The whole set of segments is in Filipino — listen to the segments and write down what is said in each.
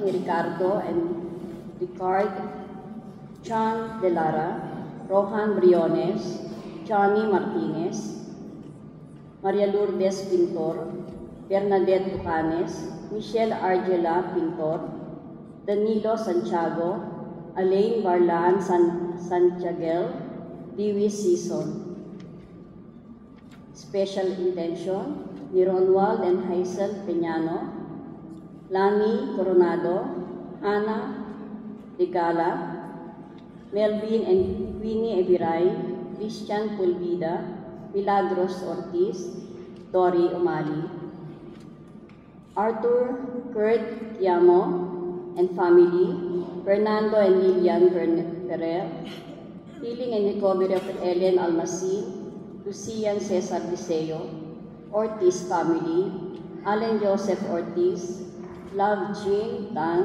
ni Ricardo and Ricard, John De Lara, Rohan Briones, Johnny Martinez, Maria Lourdes Pintor, Bernadette Tucanes, Michelle Argela Pintor, Danilo Santiago, Alain Barlan Santiago, Dewey Season. Special intention ni Ronwald and Hazel Peñano, Lani Coronado, Hannah Regala, Melvin and Winnie Eviray, Christian Pulvida, Milagros Ortiz, Dory Umali, Arthur Kurt Tiamo and family, Fernando and Lilian Ferrer, Healing and Recovery of Ellen Almasin, Lucian Cesar Liceo, Ortiz family, Allen Joseph Ortiz, Love Jean Tan,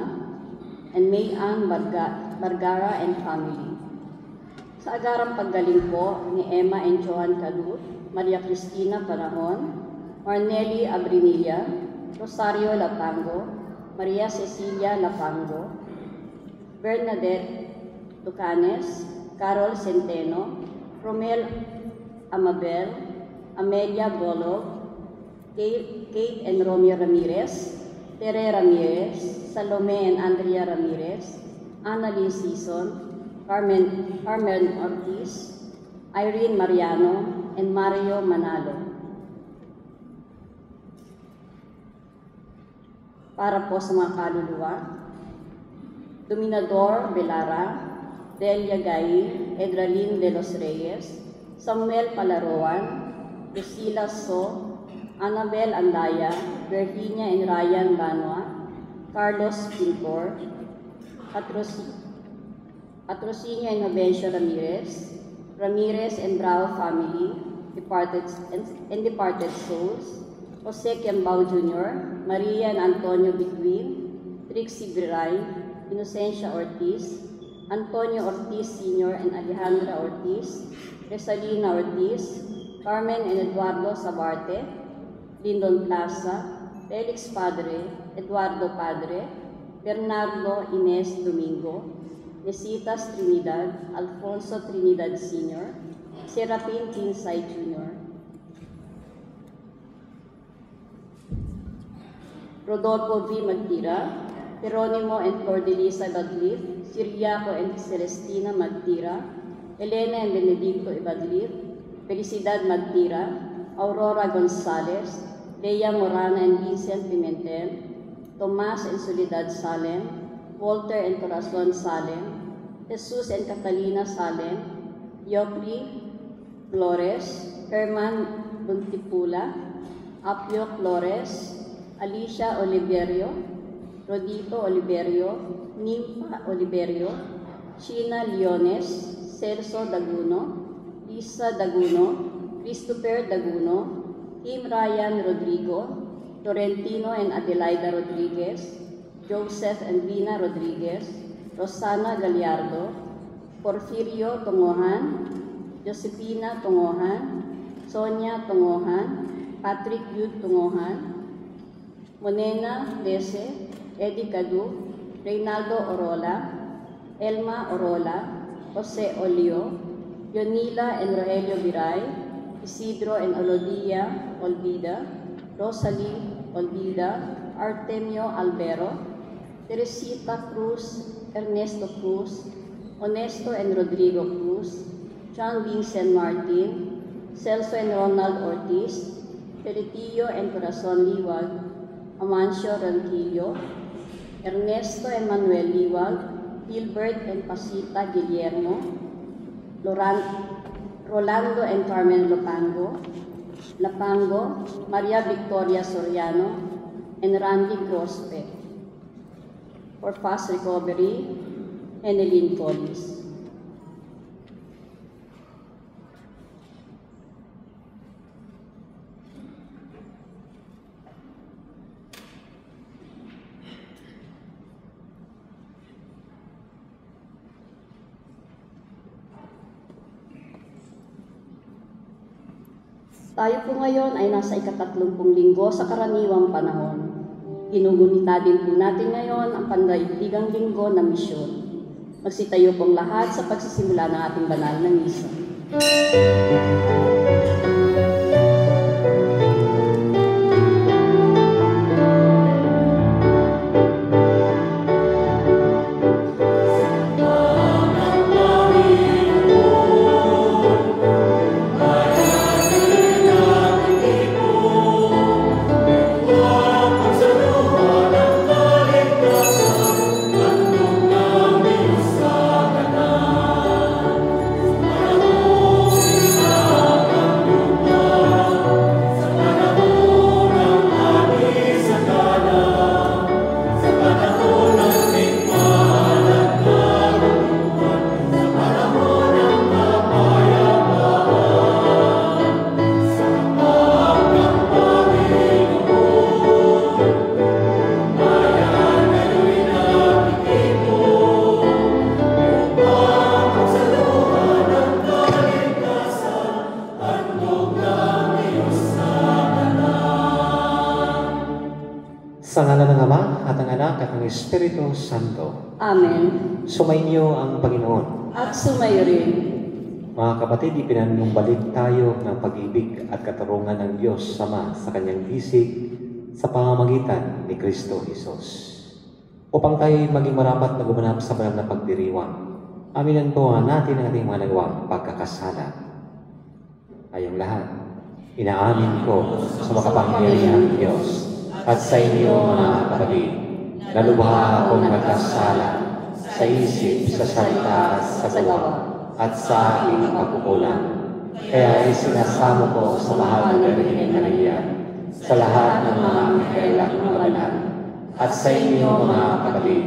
and May Ann Bargara and family. Sa agarang paggaling po ni Emma and Joan Calut, Maria Cristina Panahon, Marnelli Abrinilla, Rosario Lapango, Maria Cecilia Lapango, Bernadette Tucanes, Carol Centeno, Romel Amabel, Amelia Bolog, Kate and Romeo Ramirez, Tere Ramirez, Salome and Andrea Ramirez, Annalyn Season, Carmen Ortiz, Irene Mariano, and Mario Manalo. Para po sa mga kaluluwa, Dominador Belara, Delia Gay, Edralyn de los Reyes, Samuel Palaroan, Lucila So, Annabel Andaya, Virginia and Ryan Banwa, Carlos Pintor, Patrocinio and Novencio Ramirez, Ramirez and Bravo family, departed souls, Jose Kiambao Jr., Maria and Antonio Bitwin, Trixie Biray, Inocencia Ortiz, Antonio Ortiz Sr. and Alejandra Ortiz, Resalina Ortiz, Carmen and Eduardo Sabarte, Lindon Plaza, Felix Padre, Eduardo Padre, Bernardo Ines Domingo, Nesitas Trinidad, Alfonso Trinidad Sr., Serapin Tinsay Jr., Rodolfo V. Magtira, Jeronimo and Cordelisa Badlif, Siriaco and Celestina Magtira, Elena and Benedicto Ibadlif, Felicidad Magtira, Aurora Gonzalez, Leia Morana and Vincent Pimentel, Tomas and Soledad Salem, Walter and Corazon Salem, Jesus and Catalina Salem, Yopri Flores, Herman Buntipula, Apio Flores, Alicia Oliverio, Rodito Oliverio, Nimpa Oliverio, Sheena Leones, Celso Daguno, Lisa Daguno, Christopher Daguno, Kim Ryan Rodrigo, Torrentino and Adelaida Rodriguez, Joseph and Vina Rodriguez, Rosana Gallardo, Porfirio Tongohan, Josefina Tongohan, Sonia Tongohan, Patrick Yud Tongohan, Monena Dese, Eddie Cadu, Reynaldo Orola, Elma Orola, Jose Olio, Yonila and Rogelio Viray, Isidro and Olodia Olvida, Rosalie Olvida, Artemio Albero, Teresita Cruz, Ernesto Cruz, Honesto and Rodrigo Cruz, John Vincent Martin, Celso and Ronald Ortiz, Peritillo and Corazon Liwag, Amancio Ranquillo, Ernesto and Manuel Liwag, Gilbert and Pasita Guillermo, Rolando and Carmen Lapango, Maria Victoria Soriano, and Randy Grospe. For fast recovery, Eneline Collis. Tayo po ngayon ay nasa ika-30 linggo sa karaniwang panahon. Ginugunita din po natin ngayon ang pandaigdigang linggo na misyon. Magsitayo pong lahat sa pagsisimula ng ating banal na misa. Sa ngalan ng Ama at ng Anak at ng Espiritu Santo. Amen. Sumainyo ang Panginoon. At sumayo rin. Mga kapatid, ipinanumbalik tayo ng pag-ibig at katarungan ng Diyos Ama sa kanyang bisig sa pamamagitan ni Kristo Jesus. Upang tayo maging marapat na gumanap sa banal na pagdiriwang, aminan po natin ang ating mga nagawang pagkakasala. Ayong lahat, inaamin ko sa makapangyarihang Diyos at sa inyo mga kapatid, na lubha akong nagkasala sa isip, sa salita, sa gawa, at sa aking pagkukulang. Kaya isinasamo ko sa mahal na Birheng Maria, sa lahat ng mga anghel at mga banal, at sa inyo mga kapatid,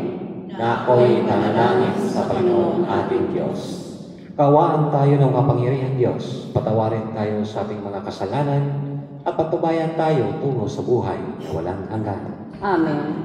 na ako'y nanalangin sa Panginoon ating Diyos. Kawaan tayo ng kapangyarihang Diyos, patawarin tayo sa ating mga kasalanan, at pagtubayan tayo tungo sa buhay na walang hanggan. Amen.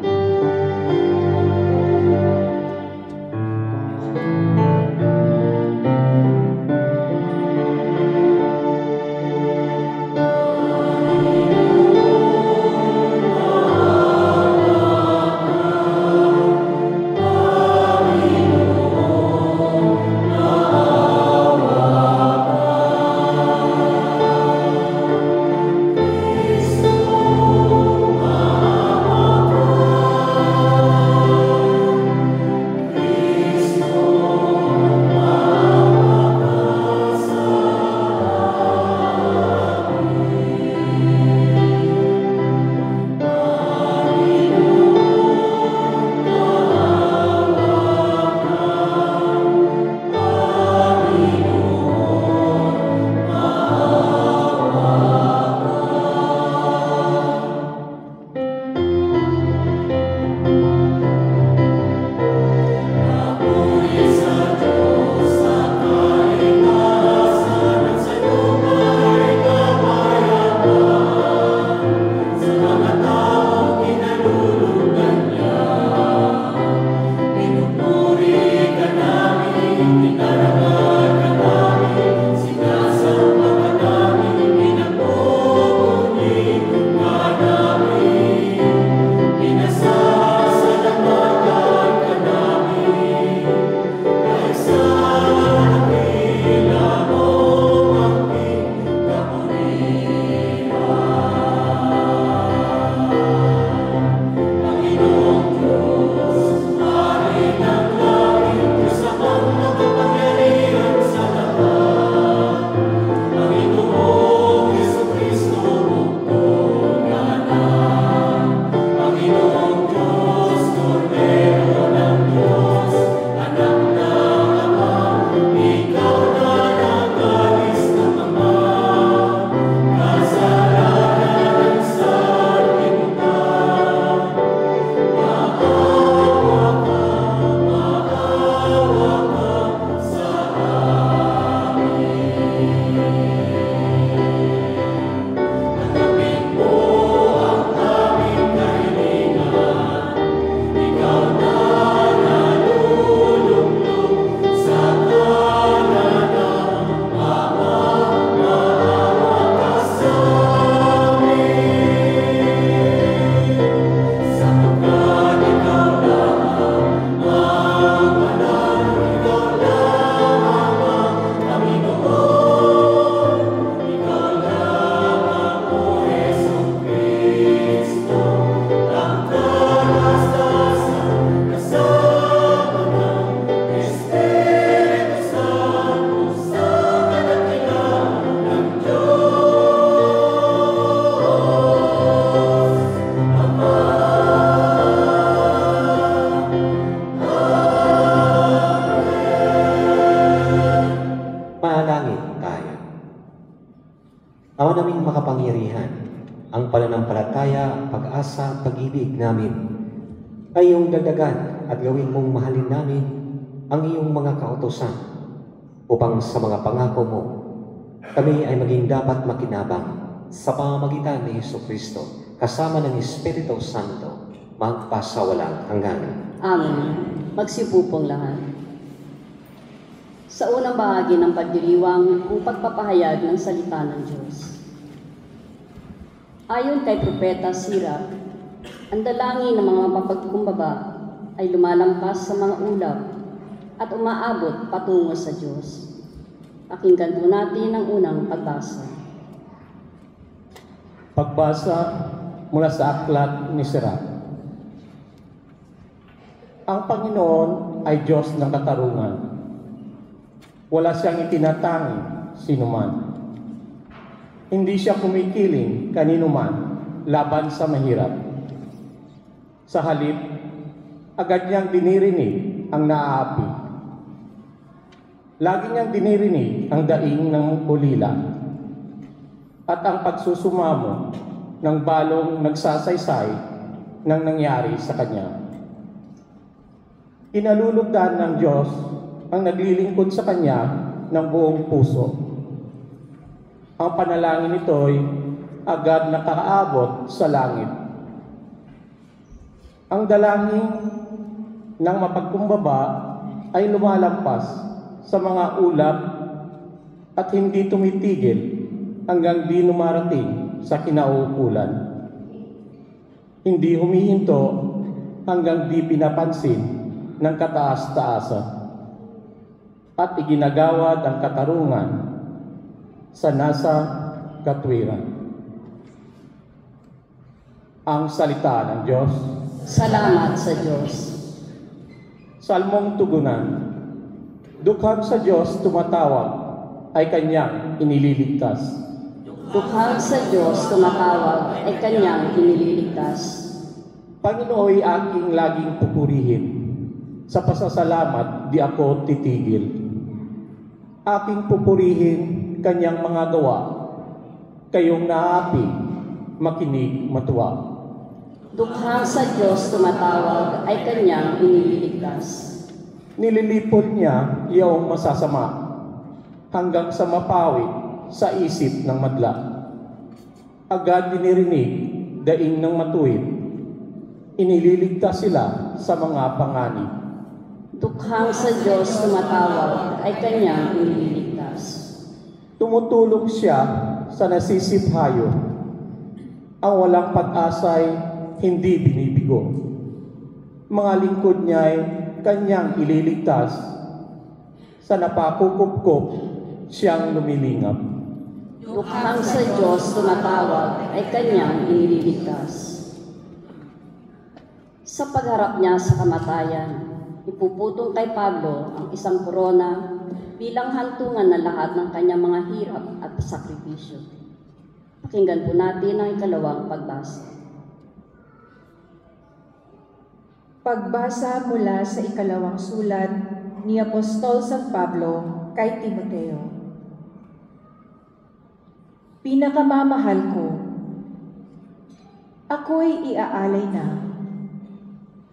pag-ibig namin, ay iyong dagdagan at gawin mong mahalin namin ang iyong mga kautosan, upang sa mga pangako mo, kami ay maging dapat makinabang sa pamamagitan ni Jesucristo, kasama ng Espiritu Santo, magpasawalang hanggan. Amen. Magsiupo pong lahat. Sa unang bahagi ng pagdiriwang, ang pagpapahayag ng salita ng Diyos. Ayon kay Propeta Sirach, ang dalangin ng mga mapagkumbaba ay lumalampas sa mga ulap at umaabot patungo sa Diyos. Pakinggan po natin ang unang pagbasa. Pagbasa mula sa aklat ni Sirach. Ang Panginoon ay Diyos ng katarungan. Wala siyang itinatangi sinuman. Hindi siya kumikiling kaninuman laban sa mahirap. Sa halip, agad niyang dinirinig ang naaapi. Lagi niyang dinirinig ang daing ng ulila at ang pagsusumamo ng balong nagsasaysay ng nangyari sa kanya. Inalulugdan ng Diyos ang naglilingkod sa Kanya ng buong puso. Ang panalangin nito'y agad nakakaabot sa langit. Ang dalangin ng mapagkumbaba ay lumalampas sa mga ulap at hindi tumitigil hanggang di lumarating sa kinauukulan. Hindi humihinto hanggang di pinapansin ng kataas-taasan at iginagawad ang katarungan sa nasa katwiran. Ang salita ng Diyos. Salamat sa Diyos. Salmong tugunan. Dukhang sa Diyos tumatawag ay Kanyang inililigtas. Dukhang sa Diyos tumatawag ay Kanyang inililigtas. Panginooy aking laging pupurihin. Sa pasasalamat di ako titigil. Aking pupurihin Kanyang mga gawa. Kayong naapi, makinig, matuwa. Dukhang sa Diyos tumatawag ay Kanyang inililigtas. Nililipol niya iyong masasama hanggang sa mapawi sa isip ng madla. Agad dinirinig daing ng matuwid. Inililigtas sila sa mga panganib. Dukhang sa Diyos tumatawag ay Kanyang inililigtas. Tumutulong siya sa nasisiphayo. Ang walang pag-asa'y hindi binibigo. Mga lingkod niya'y Kanyang ililigtas. Sa napakukupkup siyang lumilingap. Dukhang sa Diyos tumatawag ay Kanyang inililigtas. Sa pagharap niya sa kamatayan, ipuputong kay Pablo ang isang korona bilang hantungan ng lahat ng kanyang mga hirap at sakripisyo. Pakinggan po natin ang ikalawang pagbasa. Pagbasa mula sa ikalawang sulat ni Apostol San Pablo kay Timoteo. Pinakamamahal ko, ako'y iaalay na.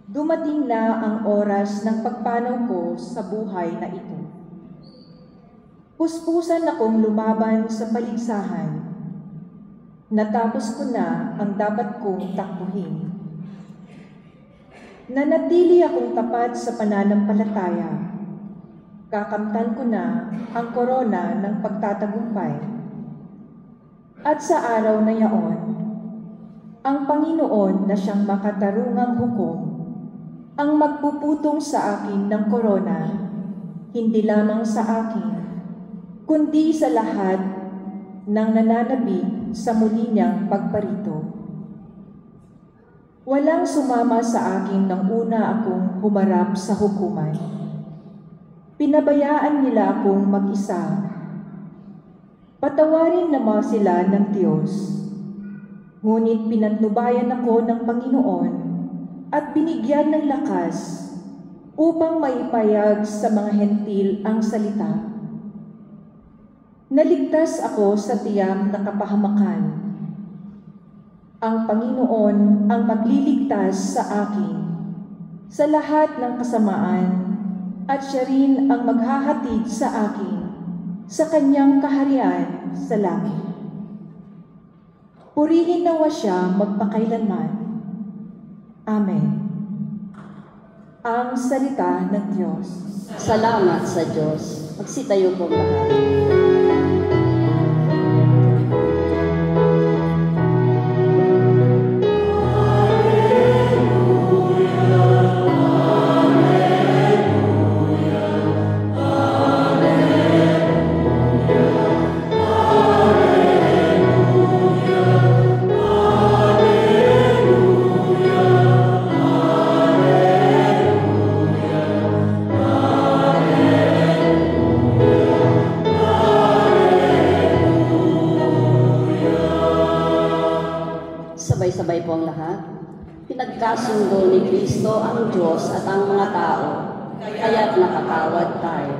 Dumating na ang oras ng pagpanaw ko sa buhay na ito. Puspusan akong lumaban sa paligsahan. Natapos ko na ang dapat kong takbuhin. Nanatili akong tapat sa pananampalataya. Kakamtan ko na ang korona ng pagtatagumpay. At sa araw na yaon, ang Panginoon na siyang makatarungang hukom ang magpuputong sa akin ng korona, hindi lamang sa akin, kundi sa lahat ng nananabik sa muli niyang pagparito. Walang sumama sa akin nang una akong humarap sa hukuman. Pinabayaan nila akong mag-isa. Patawarin naman sila ng Diyos. Ngunit pinatnubayan ako ng Panginoon at binigyan ng lakas upang maipayag sa mga hentil ang salita. Naligtas ako sa tiyak na kapahamakan. Ang Panginoon ang magliligtas sa akin sa lahat ng kasamaan at siya rin ang maghahatid sa akin sa kanyang kaharian sa langit. Purihin nawa siya magpakailanman. Amen. Ang salita ng Diyos. Salamat sa Diyos. Magsitayo po lahat. Sabay-sabay po ang lahat. Pinagkasundo ni Kristo ang Diyos at ang mga tao, kaya't nakatawad tayo.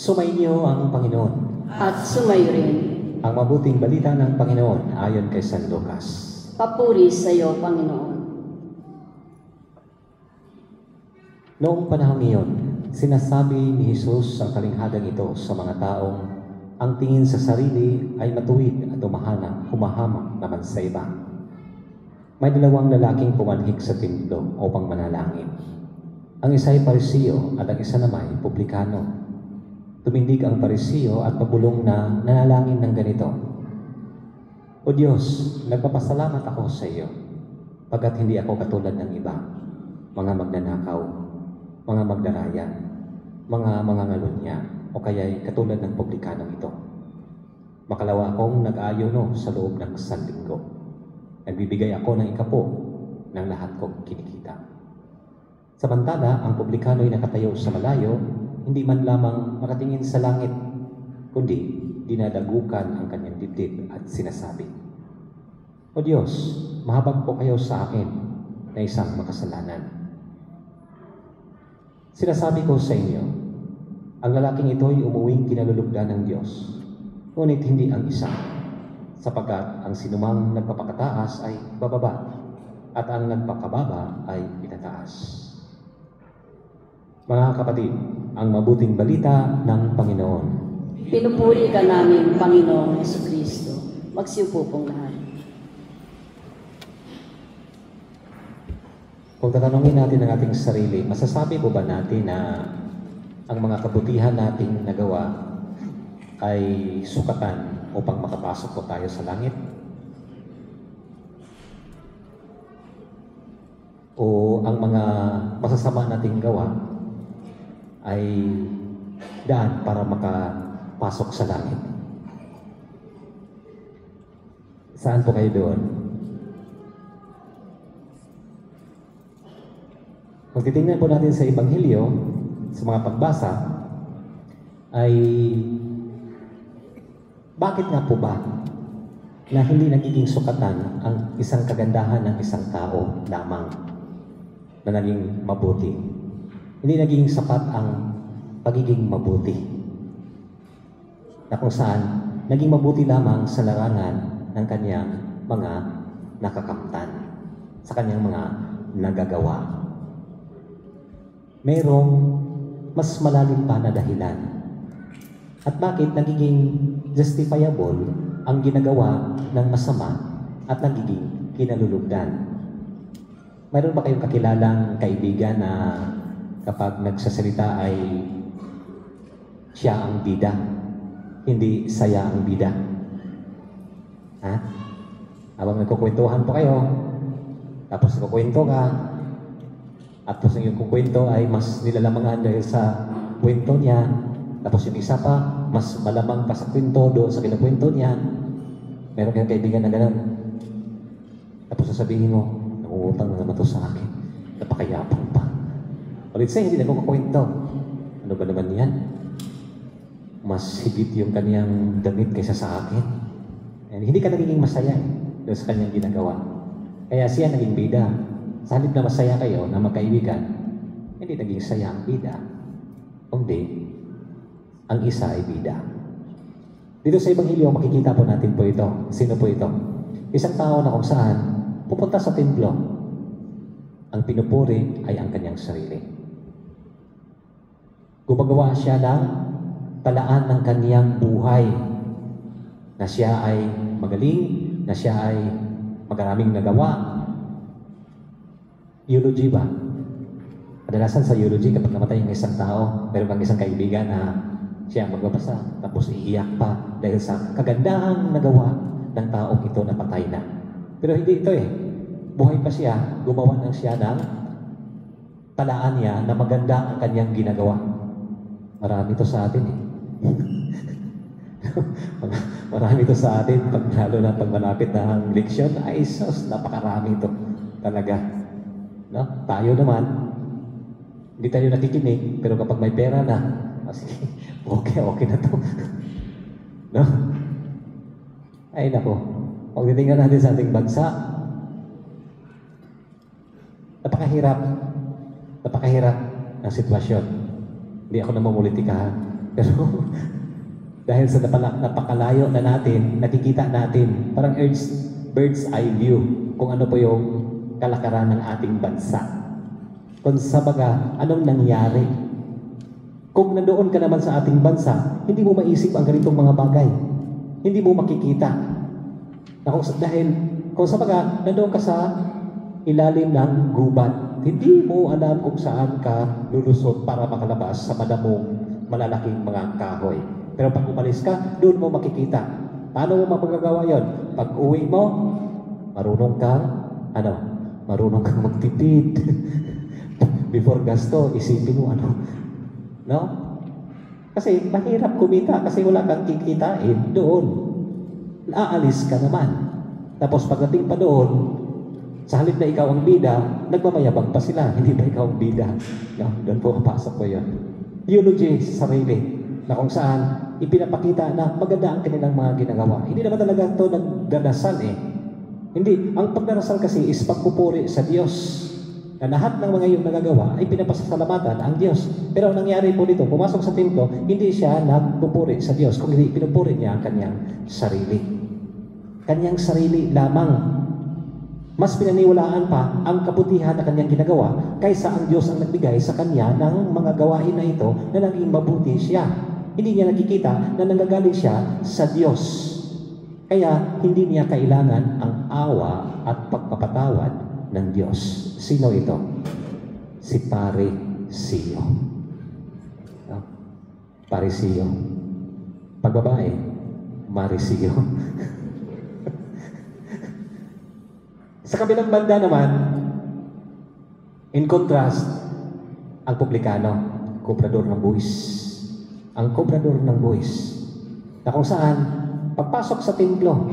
Sumainyo ang Panginoon. At sumayo rin. Ang mabuting balita ng Panginoon ayon kay San Lucas. Papuri sa iyo, Panginoon. Noong panahon iyon, sinasabi ni Jesus ang kalinghadang ito sa mga taong ang tingin sa sarili ay matuwid at humahamak naman sa iba. May dalawang lalaking pumanhik sa templo upang manalangin. Ang isa ay Parisiyo at ang isa naman ay publikano. Tumindig ang Parisiyo at pabulong na nanalangin ng ganito: O Diyos, nagpapasalamat ako sa iyo, pagkat hindi ako katulad ng iba, mga magnanakaw, mga magdaraya, mga mangangalunya, o kaya'y katulad ng publikanong ito. Makalawa akong nag-ayuno sa loob ng sanlinggo. Nagbibigay ako ng ikapo ng lahat kong kinikita. Samantala, ang publikano'y nakatayo sa malayo, hindi man lamang makatingin sa langit, kundi dinadagukan ang kanyang dibdib at sinasabi, O Diyos, mahabag po kayo sa akin na isang makasalanan. Sinasabi ko sa inyo, ang lalaking ito'y umuwing kinalulugdan ng Diyos, ngunit hindi ang isa, sapagkat ang sinumang nagpapakataas ay bababa, at ang nagpakababa ay itataas. Mga kapatid, ang mabuting balita ng Panginoon. Pinupuri ka namin, Panginoong Jesucristo. Magsiupo pong lahat. Kung tatanungin natin ang ating sarili, masasabi po ba natin na ang mga kabutihan nating nagawa ay sukatan upang makapasok po tayo sa langit? O ang mga masasama nating gawa ay daan para makapasok sa langit? Saan po kayo doon? Kung titingnan po natin sa Ebanghelyo, sa mga pagbasa, ay bakit nga po ba na hindi nagiging sukatan ang isang kagandahan ng isang tao lamang na naging mabuti? Hindi naging sapat ang pagiging mabuti, na kung saan naging mabuti lamang sa larangan ng kanyang mga nakakamtan, sa kanyang mga nagagawa. Mayroong mas malalim pa na dahilan. At bakit nagiging justifiable ang ginagawa ng masama at nagiging kinalulugdan? Mayroon ba kayong kakilalang kaibigan na kapag nagsasalita ay siya ang bida, hindi saya ang bida? Ha? Habang nagkukwentuhan po kayo, Tapos kukwento ka, at tapos yung kukwento ay mas nilalamangan dahil sa kwento niya. Tapos yung isa pa, mas malamang pa sa kwento doon sa kinakwento niya. Meron kayong kaibigan na gano'n. Tapos sasabihin mo, nangungutang na naman to sa akin. Napakayapang pa. Ulit siya, hindi na ko kakwento. Ano ba naman yan? Mas higit yung kaniyang damit kaysa sa akin. And hindi ka nagiging masaya doon sa kanyang ginagawa. Kaya siya naging bida. Sa halip na masaya kayo na magkaibigan, hindi naging saya ang bida. Kundi, ang isa ay bida. Dito sa Ebanghelyo, makikita po natin po ito. Sino po ito? Isang tao na kung saan pupunta sa templo. Ang pinupuri ay ang kanyang sarili. Gumagawa siya ng talaan ng kanyang buhay. Na siya ay magaling, na siya ay magaraming nagawa. Eulogy ba? Kadalasan sa eulogy, kapag namatay ang isang tao, meron kang isang kaibigan na siya magbabasa, tapos iiyak pa dahil sa kagandahang nagawa ng taong ito na patay na. Pero hindi ito buhay pa siya, gumawa ng siya ng talaan niya na maganda ang kanyang ginagawa. Marami ito sa atin Marami ito sa atin, lalo na pag malapit na ang leksyon, ay sus, napakarami ito talaga. No? Tayo naman, hindi tayo nakikinig, pero kapag may pera na, sige, okay na to. No? Ay nako, pagdating natin sa ating bansa, napakahirap ang sitwasyon. Hindi ako namumulitika, pero dahil sa napakalayo na natin, nakikita natin, parang bird's eye view, kung ano po yung kalakaran ng ating bansa. Kung sa baga, anong nangyari? Kung nandoon ka naman sa ating bansa, hindi mo maisip ang ganitong mga bagay. Hindi mo makikita. Dahil, kung sa baga, nandoon ka sa ilalim ng gubat, hindi mo alam kung saan ka lulusot para makalabas sa madamong malalaking mga kahoy. Pero pag umalis ka, doon mo makikita. Paano mo magagawa yon? Pag uwi mo, marunong kang magtipid. Before gasto, isipin mo no? Kasi mahirap kumita kasi wala kang kikitain doon. Aalis ka naman. Tapos pagdating pa doon, sa halip na ikaw ang bida, nagmamayabang pa sila. Hindi ba ikaw ang bida? No? Doon po kapasok ko yun. Eulogy sa sarili. Na kung saan ipinapakita na maganda ang kanilang mga ginagawa. Hindi naman talaga ito nagdarasal Hindi. Ang pagdarasal kasi is pagpupuri sa Diyos. Na lahat ng mga iyong nagagawa ay pinapasasalamatan ang Diyos. Pero ang nangyari po dito, pumasok sa templo, hindi siya nagpupuri sa Diyos, kundi pinupuri niya ang kanyang sarili. Kanyang sarili lamang. Mas pinaniwalaan pa ang kabutihan na kanyang ginagawa kaysa ang Diyos ang nagbigay sa kanya ng mga gawain na ito na naging mabuti siya. Hindi niya nakikita na nanggagaling siya sa Diyos. Kaya hindi niya kailangan ang awa at pagpapatawad ng Diyos. Sino ito? Si Pariseo. No? Pariseo. Pag babae, Mariseo. Sa kabilang banda naman, in contrast, ang publikano, kobrador ng buwis. Ang kobrador ng buwis. Na kung saan, pagpasok sa templo,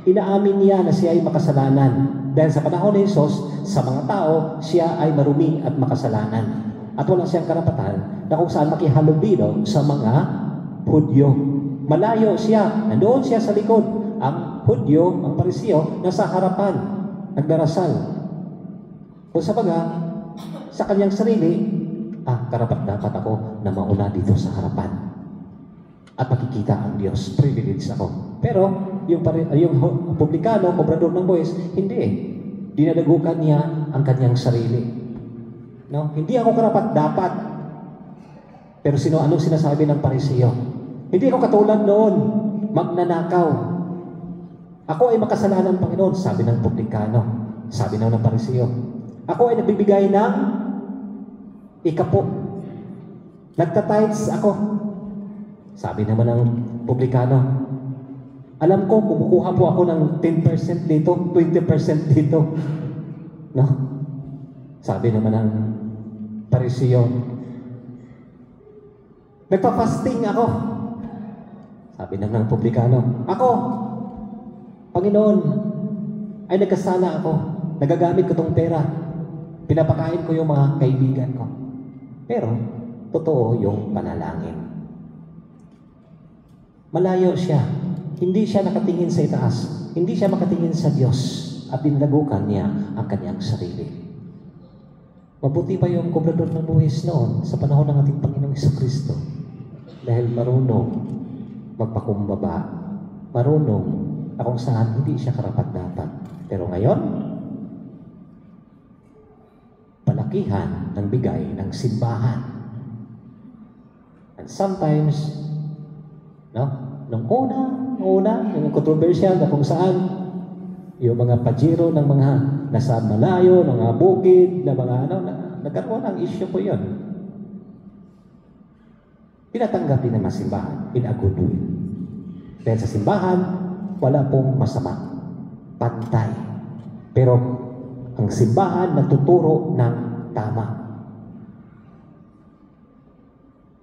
inaamin niya na siya ay makasalanan. Dahil sa panahon ni Jesus, sa mga tao, siya ay marumi at makasalanan. At wala siyang karapatan na kung saan makihalubilo sa mga Hudyo. Malayo siya, nandoon siya sa likod. Ang Hudyo, ang Pariseo, nasa harapan. Nagdarasal. Kung sa baga, sa kanyang sarili, karapat-dapat ako na mauna dito sa harapan. At makikita ang Diyos. Privilege ako. Pero, yung publikano, kobrador ng buwis, hindi Dinadagukan niya ang kanyang sarili. No? Hindi ako karapat-dapat. Pero anong sinasabi ng Pariseo? Hindi ako katulad noon, magnanakaw. Ako ay makasalanan, Panginoon, sabi ng publikano. Sabi ng Pariseo. Ako ay nagbibigay ng ikapo. Nagtatides ako. Sabi naman ng publikano. Alam ko, kumukuha po ako ng 10% dito, 20% dito. No? Sabi naman ng Pariseo, nagpa-fasting ako. Sabi naman ng publikano, ako, Panginoon, ay nagkasala ako. Nagagamit ko tong pera. Pinapakain ko yung mga kaibigan ko. Pero, totoo yung panalangin. Malayo siya. Hindi siya nakatingin sa itaas. Hindi siya makatingin sa Diyos. At dinlagukan niya ang kanyang sarili. Mabuti pa yung kubrador ng buwis noon sa panahon ng ating Panginoong Jesucristo. Dahil marunong magpakumbaba. Marunong na kung saan hindi siya karapat-dapat. Pero ngayon, palakihan ng bigay ng simbahan. And sometimes, nung una, yung controversial na kung saan yung mga pajero ng mga nasa malayo, ng mga bukid, na mga nagkaroon ng issue po yun. Tinatanggap din ng mga simbahan in a good way. Dahil sa simbahan, wala pong masama. Pantay. Pero ang simbahan nagtuturo ng tama.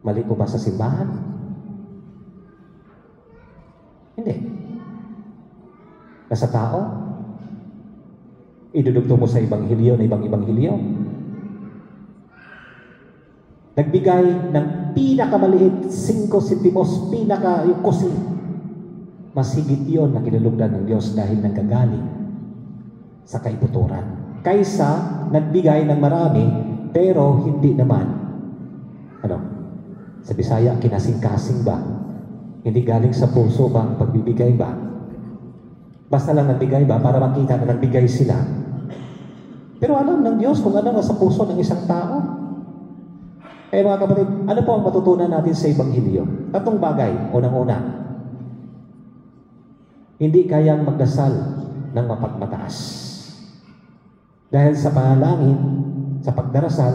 Mali po ba sa simbahan? Hindi. Nasa tao? Idudugtong mo sa Ebanghelyo na ibang-Ebanghelyo? Nagbigay ng pinakamaliit, 5 sentimos, yung kusi. Mas higit yun na kinalugdan ng Diyos dahil nanggagaling sa kaibuturan. Kaysa nagbigay ng marami, pero hindi naman, sa Bisaya, kinasing-kasing ba? Hindi galing sa puso ba ang pagbibigay ba? Basta lang nagbigay ba para makita na nagbigay sila? Pero alam ng Diyos kung ano sa puso ng isang tao. Kaya mga kapatid, ano po ang matutunan natin sa Ebanghelyo? 3 bagay. Unang-una, hindi kayang magdasal ng mapagmataas. Dahil sa panalangin, sa pagdarasal,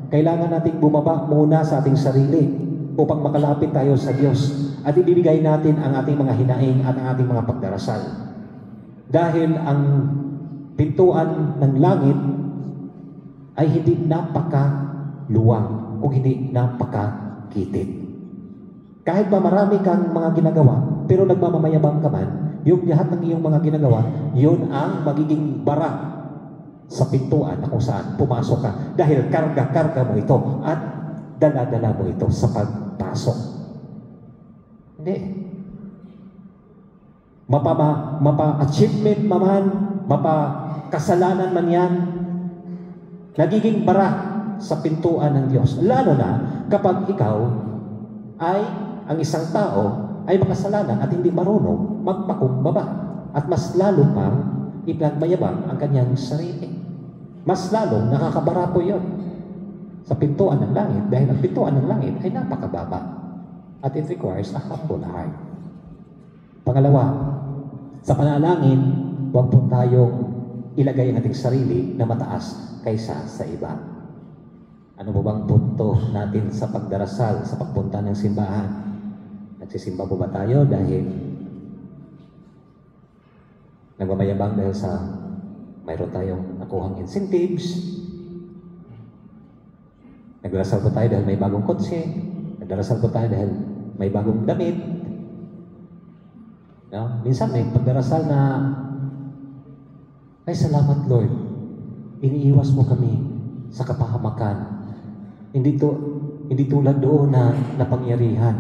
kailangan nating bumaba muna sa ating sarili upang makalapit tayo sa Diyos at ibibigay natin ang ating mga hinaing at ang ating mga pagdarasal. Dahil ang pintuan ng langit ay hindi napakaluwang kung hindi napakakitit. Kahit ba marami kang mga ginagawa, pero nagmamamayabang ka man, yung lahat ng iyong mga ginagawa, yun ang magiging bara sa pintuan na kung saan pumasok ka. Dahil karga-karga mo ito at dala-dala mo ito sa pagpasok. Hindi. Mapa-achievement man, mapa-kasalanan man yan, nagiging bara sa pintuan ng Diyos. Lalo na kapag ikaw ay, ang isang tao, ay makasalanan at hindi marunong magpakumbaba. At mas lalo pang ipinagmayabang ang kanyang sarili. Mas lalo nakakabara po yun sa pintuan ng langit dahil ang pintuan ng langit ay napakababa at it requires a humble heart. Pangalawa, sa panalangin, huwag po tayong ilagay ang ating sarili na mataas kaysa sa iba. Ano po bang punto natin sa pagdarasal, sa pagpunta ng simbahan? Nagsisimba po ba tayo dahil nagmamayabang dahil sa mayroon tayong nakuhang incentives? Nagdarasal po tayo dahil may bagong kotse? Nagdarasal po tayo dahil may bagong damit? No? Minsan may pagdarasal na, ay salamat Lord, iniiwas mo kami sa kapahamakan. Hindi tulad doon na napangyarihan.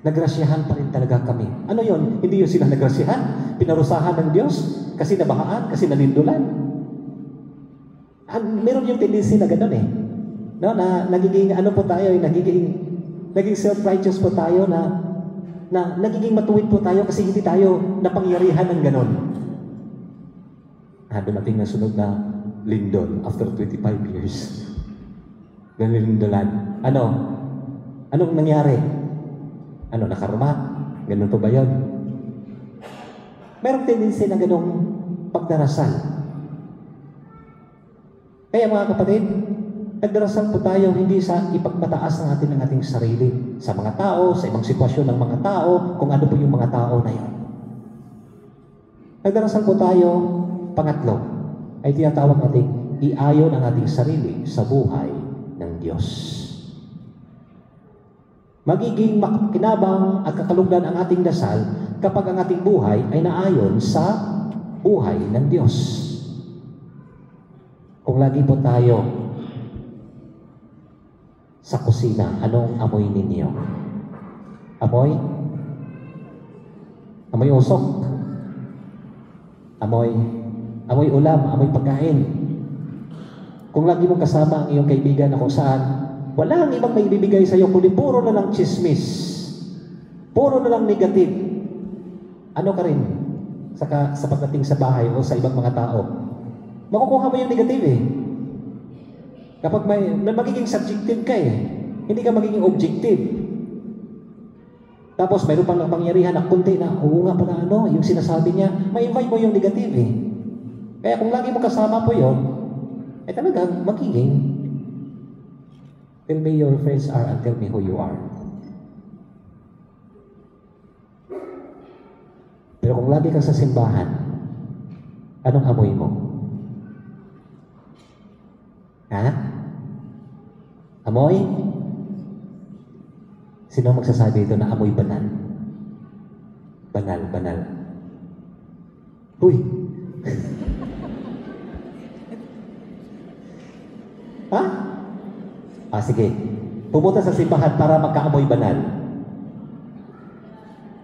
Nagrasyahan pa rin talaga kami. Ano yon? Hindi yun sila nagrasyahan. Pinarusahan ng Diyos kasi nabahaan, kasi nalindulan. Meron yung tendency na gano'n No, na nagiging po tayo, naging self-righteous po tayo na nagiging matuwid po tayo kasi hindi tayo napangyarihan ng gano'n. Dumating na sunod na lindol after 25 years. Nalindulan. Anong nangyari? Nakarma? Ganun po ba yun? Merong tendency na ganong pagdarasal. Kaya mga kapatid, nagdarasal po tayo hindi sa ipagpataas ng ating sarili sa mga tao, sa ibang sitwasyon ng mga tao, kung ano po yung mga tao na yun. Nagdarasal po tayo, pangatlo, ay tinatawag nating iayon ang ating sarili sa buhay ng Diyos. Magiging makinabang at kakalugdan ang ating dasal kapag ang ating buhay ay naayon sa buhay ng Diyos. Kung lagi po tayo sa kusina, anong amoy ninyo? Amoy? Amoy usok? Amoy ulam, amoy pagkain. Kung lagi mong kasama ang iyong kaibigan na kung saan wala ang ibang may ibibigay sa iyo, kundi puro na lang chismis, puro na lang negative, ano ka rin sa pagdating sa bahay o sa ibang mga tao? Makukuha mo yung negative eh. Kapag magiging subjective ka eh, hindi ka magiging objective. Tapos mayroon pang pangyarihan na kunti na, oo nga pala yung sinasabi niya, may-invite mo yung negative eh. Kaya kung lagi mo kasama po yun, ay talagang magiging, tell me your friends are and tell me who you are. Pero kung lagi ka sa simbahan, anong amoy mo? Ha? Amoy? Sino magsasabi ito na amoy banal? Banal. Uy! Ha? Sige. Pumunta sa simbahan para magkaamoy banal.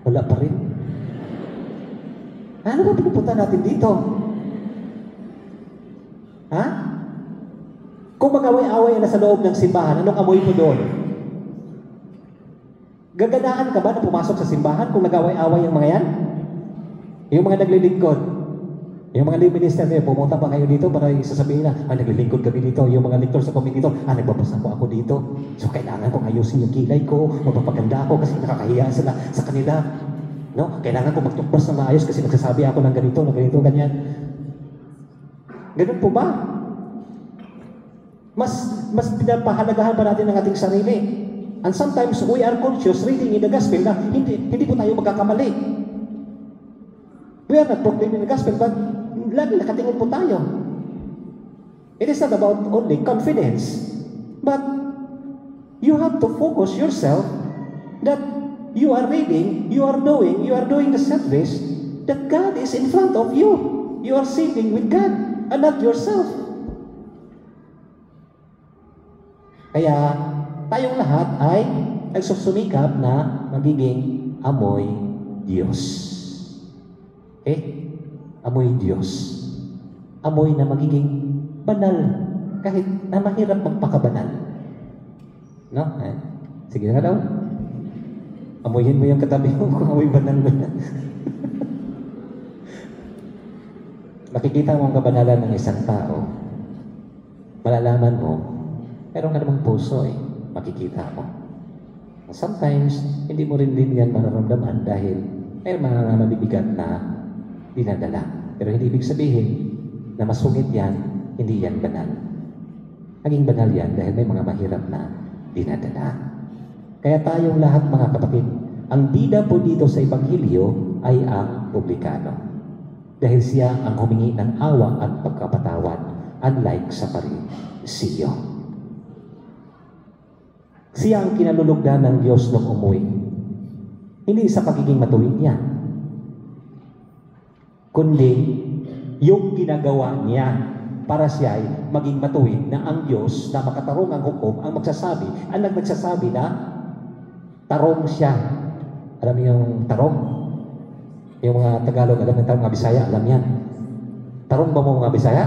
Wala pa rin. Ano ba pinupunta natin dito? Ha? Kung mag-away-away na sa loob ng simbahan, anong amoy mo doon? Gaganahan ka ba na pumasok sa simbahan kung nag-away-away ang mga yan? Yung mga naglilingkod, yung mga lay minister niyo, pumunta pa kayo dito para sasabihin na, naglilingkod kami dito. Yung mga lektor sa committee dito, nagbabasa po ako dito. So, kailangan kong ayusin yung kilay ko, magpapaganda ako kasi nakakahiya sila sa kanila. No? Kailangan kong magtukbas na maayos kasi nagsasabi ako ng ganito, ganyan. Ganun po ba? Mas pinapahalagahan pa natin ang ating sarili. And sometimes we are conscious reading in the gospel na hindi po tayo magkakamali. We are not proclaiming the gospel, but lagi nakatingin po tayo. It is not about only confidence, but you have to focus yourself that you are reading, you are doing the service, that God is in front of you. You are sitting with God and not yourself. Kaya tayong lahat ay nagsusumikap na magiging amoy Diyos. Amoy Diyos. Amoy na magiging banal kahit na mahirap magpakabanal. No? Sige na daw. Amoyin mo yung katabi mo kung amoy banal mo na. Makikita mo ang kabanalan ng isang tao. Malalaman mo, meron ka namang puso makikita mo. Sometimes, hindi mo rin din yan mararamdaman dahil may mga mabibigat na dinadala. Pero hindi ibig sabihin na masungit yan, hindi yan banal. Naging banal yan dahil may mga mahirap na dinadala. Kaya tayong lahat mga kapatid, ang bida po dito sa Ebanghelyo ay ang publikano. Dahil siya ang humingi ng awa at pagkapatawad, unlike sa Pariseo. Siya ang kinalulugdan ng Diyos nung umuwi. Hindi sa pagiging matuwid niya, kundi yung ginagawa niya para siya ay maging matuwid na ang Diyos na makatarungang hukom ang nagsasabi na tarong siya. Alam niyo yung tarong? Yung mga Tagalog, alam yung tarong, mga Bisaya, alam yan. Tarong ba mo mga Bisaya?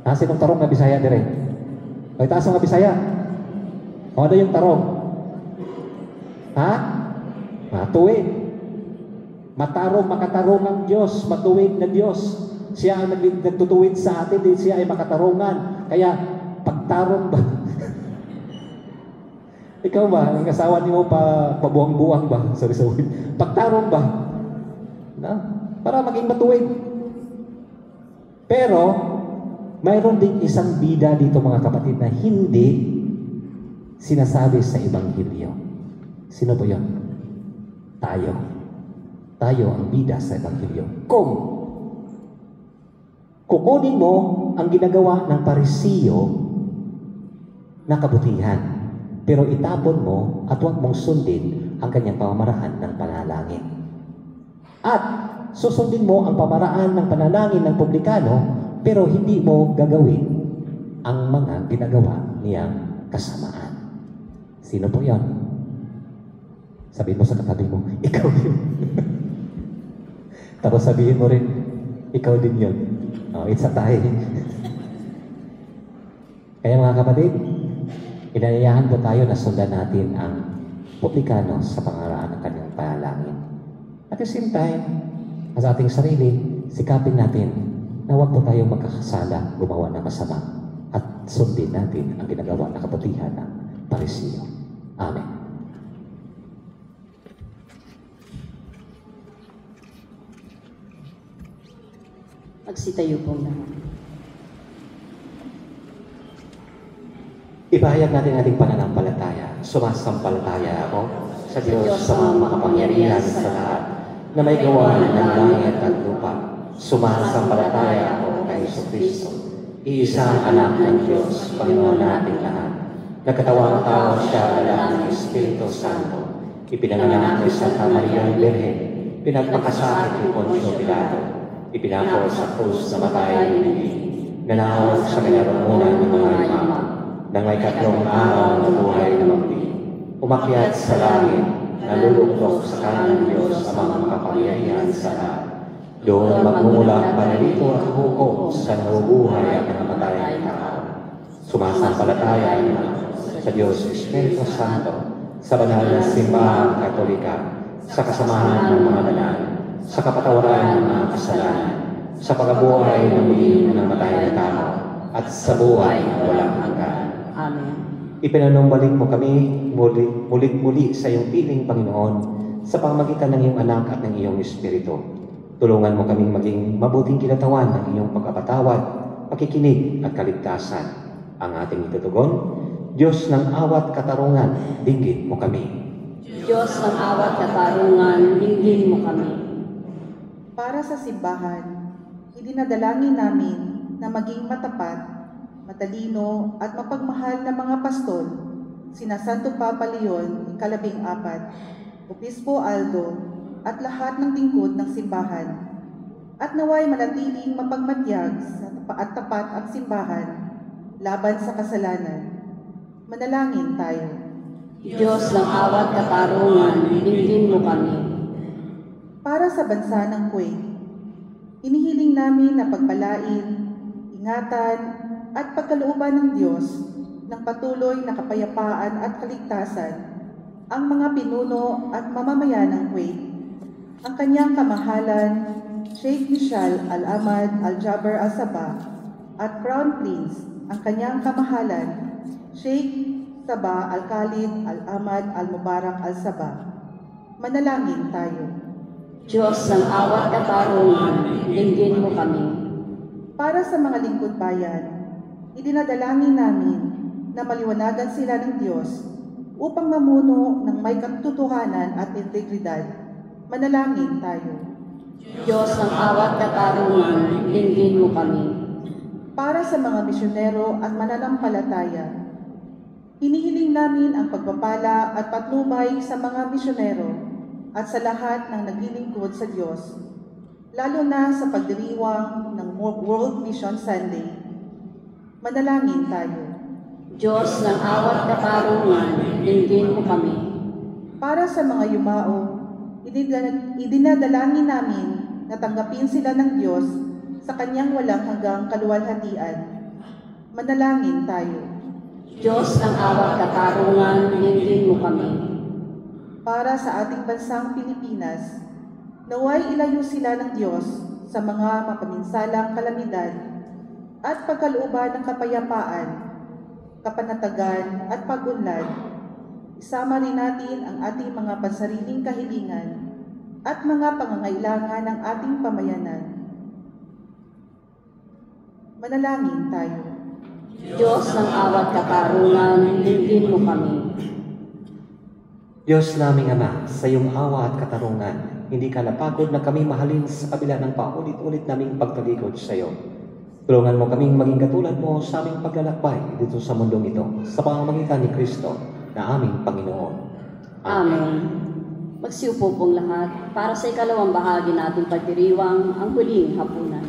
Sinong tarong mga Bisaya dire? O itaas mga Bisaya? O ano yung tarong? Matuwid. Matarong, makatarong ang Diyos, matuwid na Diyos. Siya ang nagtutuwid sa atin, din siya ay makatarungan. Kaya, pagtarong ba? Ikaw ba, ang asawa niyo pabuang-buang ba? Sorry. Pagtarong ba? Para maging matuwid. Pero, mayroon din isang bida dito mga kapatid na hindi sinasabi sa Ebanghelyo. Sino po yun? Tayo. Tayo ang bida sa Ebanghelyo. Kung Kukunin mo ang ginagawa ng Parisiyo na kabutihan, pero itapon mo at huwag mong sundin ang kanyang pamamaraan ng panalangin. At susundin mo ang pamaraan ng panalangin ng publikano, pero hindi mo gagawin ang mga ginagawa niyang kasamaan. Sino po yan? Sabihin mo sa katabi mo, ikaw yun. Tapos sabihin mo rin, ikaw din yun. Oh, it's a tie. Kaya mga kapatid, inayayahan po tayo na sundan natin ang publikano sa pangaraan ng kanyang panalangin. At the same time, sa ating sarili, sikapin natin na huwag po tayong magkakasala, gumawa ng masama, at sundin natin ang ginagawa na kabutihan ng Parisiyo. Amen. Magsitayo po lahat. Ipahayag natin ating pananampalataya. Sumasampalataya ako sa Diyos sa mga makapangyarihan sa lahat na may gawa ng langit at lupa. Sumasampalataya ako kay Jesucristo, iisang anak ng Diyos, Panginoon nating lahat. Nagkatawang tao siya alam ng Espiritu Santo. Ipinanganak ni Santa Maria Birhen, pinagpakasakit ni Poncio Pilato, ipinako sa krus na matay ni Pili, nanawag sa kinarumunan ng mga imam, nang may katlong araw na buhay na magdi, umakyat sa langit, nalulugtok sa kanan ng Diyos ang mga makapangyarihan sa lahat. Doon magmumula panalito at hukom sa nabubuhay at namatay na tao. Sumasampalataya naman sa Diyos Espiritu Santo, sa banal na simbahang Katolika, sa kasamahan ng mga banal, sa kapatawaran ng mga kasalanan, sa pagkabuhay ng muli ng namatay na tao, at sa buhay na walang hanggan. Amen. Ipinanumbalik mo kami muli sa iyong piling, Panginoon, sa pamamagitan ng iyong anak at ng iyong Espiritu. Tulungan mo kaming maging mabuting kinatawan ng iyong pagkapatawad, pakikinig at kaligtasan. Ang ating itutugon, Diyos ng awat katarungan, dinggin mo kami. Diyos ng awat katarungan, dinggin mo kami. Para sa simbahan, idinadalangin namin na maging matapat, matalino at mapagmahal na mga pastol, sina Santo Papa Leon, ika-14, Obispo Aldo, at lahat ng lingkod ng simbahan, at naway manatiling mapagmatyag at tapat ang simbahan laban sa kasalanan. Manalangin tayo. Diyos ng awat katarungan, dinggin mo kami. Para sa bansa ng Kuwait, inihiling namin na pagpalain, ingatan, at pagkalooban ng Diyos ng patuloy na kapayapaan at kaligtasan ang mga pinuno at mamamayan ng Kuwait, ang kanyang kamahalan, Sheikh Michal Al-Ahmad Al-Jaber Al-Sabah, at Crown Prince, ang kanyang kamahalan, Sheikh Sabah Al-Khalid Al-Ahmad Al-Mubarak Al-Sabah. Manalangin tayo. Diyos ng awat katarungan, dinggin mo kami. Para sa mga lingkod bayan, idinadalangin namin na maliwanagan sila ng Diyos upang mamuno ng may katotohanan at integridad. Manalangin tayo. Diyos ng awat katarungan, dinggin mo kami. Para sa mga misyonero at mananampalataya, hinihiling namin ang pagpapala at patnubay sa mga misyonero at sa lahat ng naglilingkod sa Diyos, lalo na sa pagdiriwang ng World Mission Sunday. Manalangin tayo. Diyos ng awat katarungan, dinggin mo kami. Para sa mga yumao, idinadalangin namin na tanggapin sila ng Diyos sa kanyang walang hanggang kaluwalhatian. Manalangin tayo. Diyos ng awat katarungan, dinggin mo kami. Para sa ating bansang Pilipinas, naway ilayo sila ng Diyos sa mga mapaminsalang kalamidad at pagkalooban ng kapayapaan, kapanatagan at pag-unlad. Isama rin natin ang ating mga pansariling kahilingan at mga pangangailangan ng ating pamayanan. Manalangin tayo. Diyos ng awat katarungan, dinggin mo kami. Diyos naming Ama, sa iyong awa at katarungan, hindi ka napagod na kami mahalin sa kabila ng paulit-ulit naming pagtalikod sa iyo. Tulungan mo kaming maging katulad mo sa aming paglalakbay dito sa mundong ito, sa pamamagitan ni Kristo na aming Panginoon. Amen. Magsiupo pong lahat para sa ikalawang bahagi nating pagdiriwang ang huling hapunan.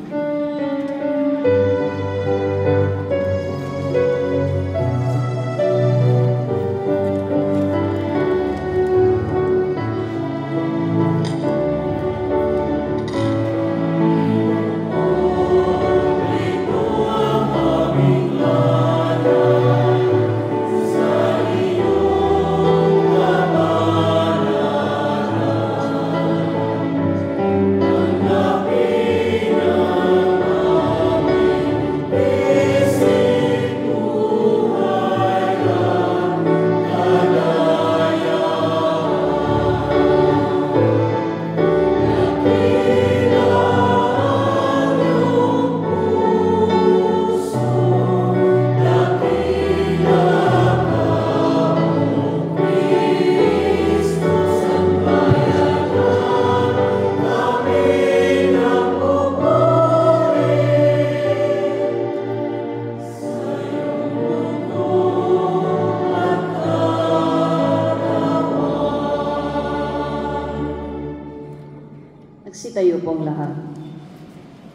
Nagsitayo pong lahat.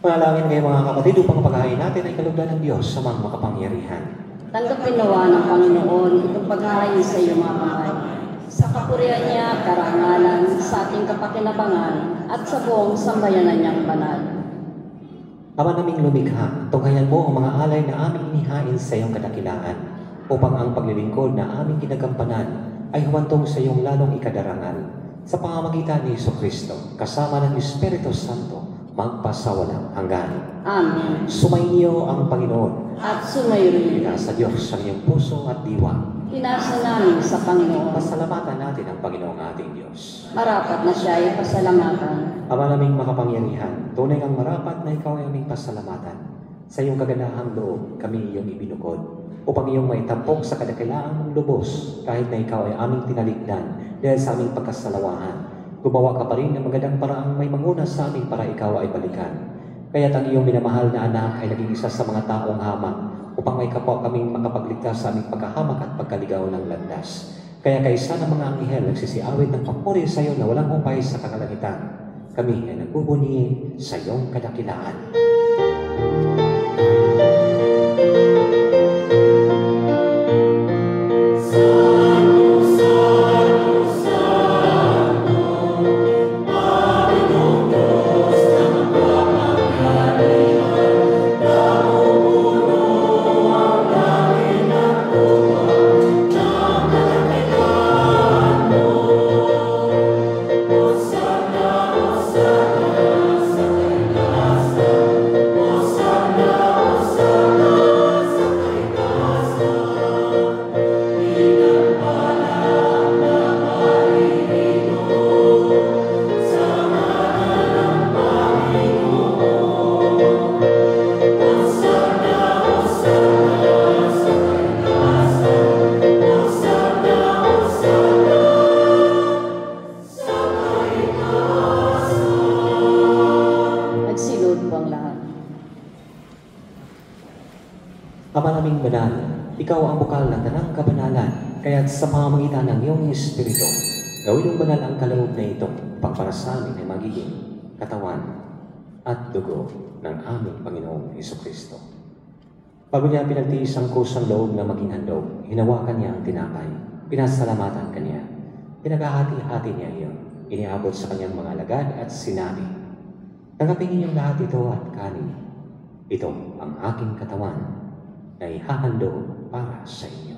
Panalangin kayo mga kapatid upang paghahain natin ay kalugdan ng Diyos sa mga makapangyarihan. Tanggapin nawa ng Panginoon itong paghahain sa iyong mga kamay. Sa kapurihan niya, karangalan, sa ating kapakinabangan, at sa buong sambayanan niyang banal. Ama naming lumikha, tunghayan mo ang mga alay na aming inihain sa iyong kadakilaan, upang ang paglilingkod na aming ginagampanan ay humantong sa iyong lalong ikadarangal. Sa pamamagitan ni Jesucristo, kasama ng Espiritu Santo, magpasawalang hanggan. Amen. Sumainyo ang Panginoon. At sumayo rin. Sa Diyos ang iyong puso at diwa. Inasa namin sa Panginoon. Pasalamatan natin ang Panginoong ating Diyos. Marapat na siya ay pasalamatan. Ama naming makapangyarihan, tunay ang marapat na ikaw ay aming pasalamatan. Sa iyong kagandahang loob, kami iyong ibinukod, upang iyong maitampok sa kadakilaan mong lubos, kahit na ikaw ay aming tinaligdan dahil sa aming pagkasalawahan. Gumawa ka pa rin ng magandang paraang may manguna sa amin para ikaw ay balikan. Kaya't ang iyong minamahal na anak ay naging isa sa mga taong hamak, upang may kapwa kaming makapagligtas sa aming pagkahamak at pagkaligaw ng landas. Kaya kaisa ng mga anghel nagsisiawit ng papuri sa iyo na walang humpay sa kakalangitan. Kami ay nagbubunyi sa iyong kadakilaan. Ama naming banal, ikaw ang bukal ng tanang kabanalan, kaya't sa pamamagitan ng iyong Espiritu, gawin mong banal ang kaloob na ito, upang para sa amin ay magiging katawan at dugo ng aming Panginoong Jesucristo. Bago niya pinagtiis ang kusang loob na maging handog, hinawakan niya ang tinapay, pinasalamatan kanya, pinaghahati-hati niya iyon, iniabot sa kanyang mga alagad at sinabi, "Tanggapin ninyong lahat ito at kanin. Ito ang aking katawan na ihahandog para sa inyo."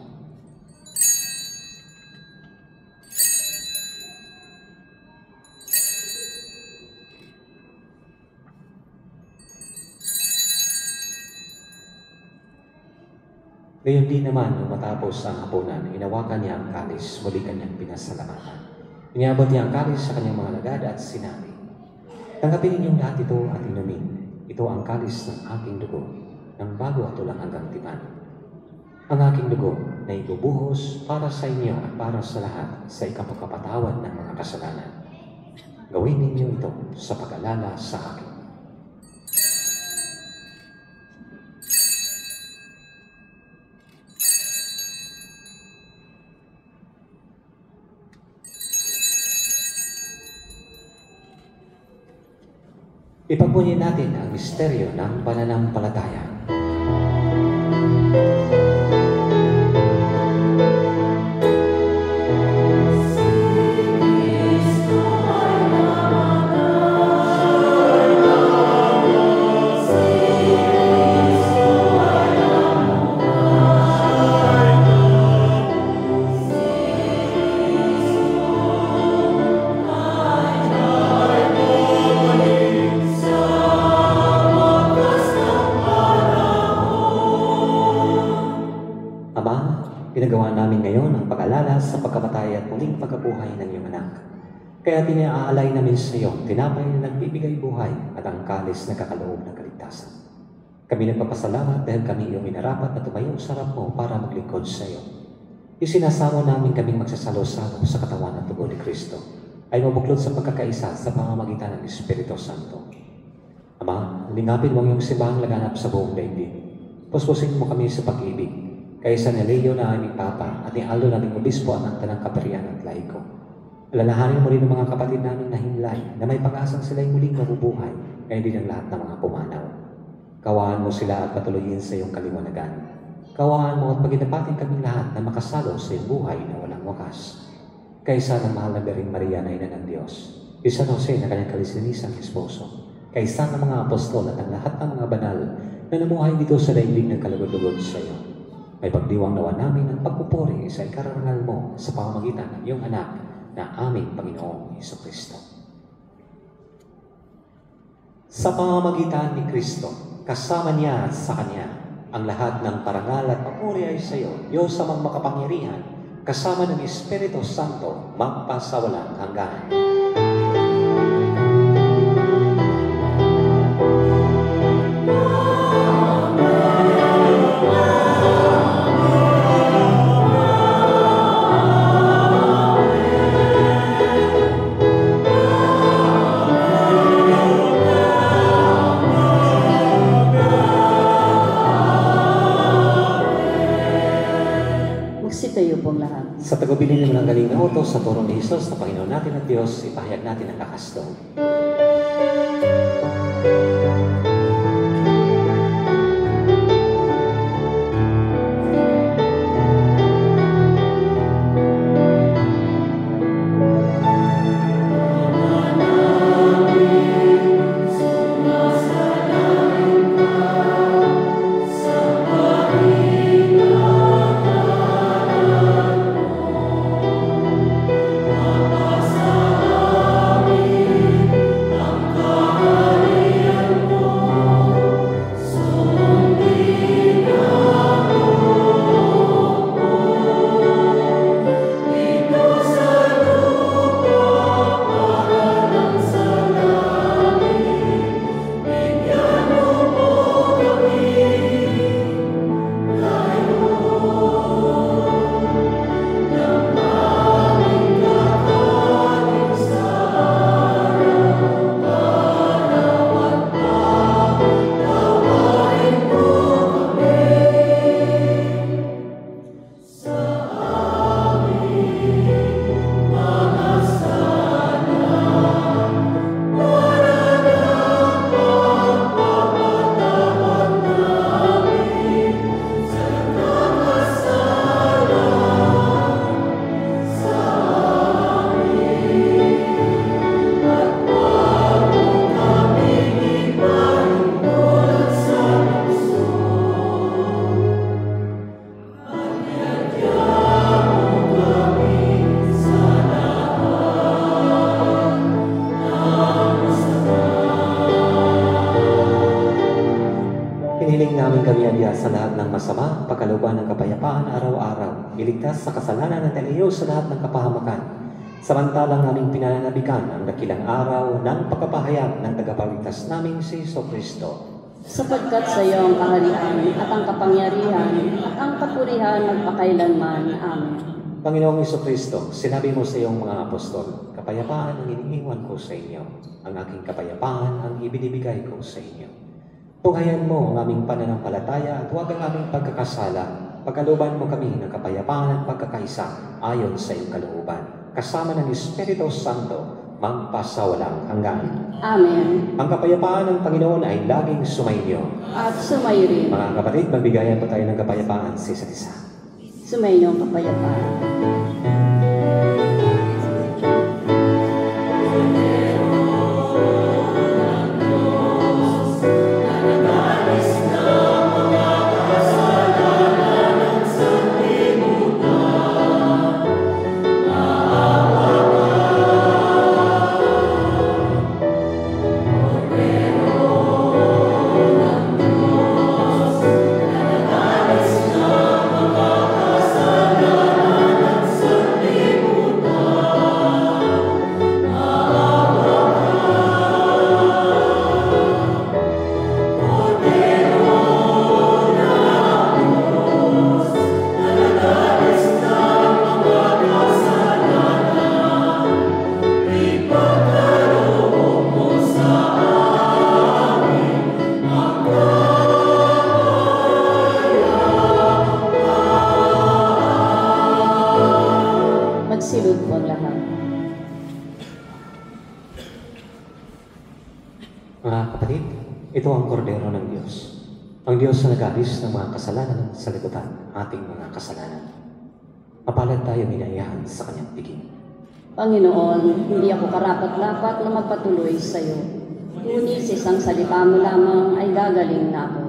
Gayon din naman, nung matapos ang hapunan, hinawakan niya ang kalis, muli kanyang pinasalamatan. Iniabot niya ang kalis sa kanyang mga alagad at sinabi, "Tanggapin ninyong lahat ito at inumin. Ito ang kalis ng aking dugo, ng bago at ulang hanggang tipan. Ang aking dugo na ibubuhos para sa inyo at para sa lahat sa ikapagkapatawad ng mga kasalanan. Gawin ninyo ito sa pag-alala sa akin." Ipagpuni natin ang misteryo ng pananampalataya. Ginagawa namin ngayon ang pag-alala sa pagkamatay at muling pagkabuhay ng iyong anak. Kaya tinaalay namin sa iyo, tinapay na nagbibigay buhay at ang kalis na kakaloob ng kaligtasan. Kami nagpapasalamat dahil kami iyong inarapat na tumayo sa harap mo para maglingkod sa iyo. Isinasamo namin kaming magsasalo-salo sa katawan at tubo ni Kristo ay mabuklod sa pagkakaisa sa pamamagitan ng Espiritu Santo. Ama, lingapin mo ang iyong simbahang laganap sa buong daigdig. Puspusin mo kami sa pag-ibig, kaysa ni Leo na aming Papa at ni Aldo naming Obispo at ng Tanang Kaparian at Laiko. Alalahanin mo rin ang mga kapatid namin na himlay na may pag-asang sila'y muling mabubuhay, kaya din ang lahat ng mga pumanaw. Kawaan mo sila at patuloyin sa iyong kaliwanagan. Kawaan mo at paginapatin kaming lahat na makasalo sa iyong buhay na walang wakas. Kaysa ng mahal na Birheng Maria na Ina ng Diyos, San Jose na kanyang kalisinisang esposo, kaysa ng mga apostol at ang lahat ng mga banal na namuhay dito sa daigdig ng kalugod-lugod sa iyo. May pagdiwang nawa namin ang pagpupuri sa ikarangal mo sa pamamagitan ng iyong anak na aming Panginoong Jesucristo. Sa pamamagitan ni Kristo, kasama niya at sa Kanya, ang lahat ng parangal at papuri ay sa iyo, Diyos amang makapangyarihan, kasama ng Espiritu Santo, magpasawalang hanggan. Magsitayo pong lahat. Sa tagubilin ng galing na utos sa turo ni Jesus na Panginoon natin at Diyos, ipahayag natin ang lakas loob. Hiniling namin kami adya sa lahat ng masama, pagkalooban ng kapayapaan araw-araw, iligtas sa kasalanan at aliyo sa lahat ng kapahamakan. Samantalang naming pinananabikan ang dakilang araw ng pagkapahayag ng tagapagligtas naming si Jesucristo. Sapagkat sa iyo ang kaharian at ang kapangyarihan at ang kapurihan magpakailanman. Amen. Panginoong Jesucristo, sinabi mo sa iyong mga apostol, kapayapaan ang iniiwan ko sa inyo. Ang aking kapayapaan ang ibinibigay ko sa inyo. Tunghayan mo ang aming pananampalataya at huwag ang aming pagkakasala. Pagkalooban mo kami ng kapayapaan at pagkakaisa ayon sa iyong kalooban. Kasama ng Espiritu Santo, magpasawalang hanggan. Amen. Ang kapayapaan ng Panginoon ay laging sumainyo. At sumayo rin. Mga kapatid, magbigayan po tayo ng kapayapaan sa isa't isa. Sumayo ang kapayapaan. Magsilod po ang lahat. Mga kapatid, ito ang kordero ng Diyos. Ang Diyos na nag-alis ng mga kasalanan sa libutan, ating mga kasalanan. Mapalad tayo minayahan sa kanyang piging. Panginoon, hindi ako karapat-dapat na magpatuloy sa iyo. Ngunit sa isang salita mo lamang ay gagaling na ako.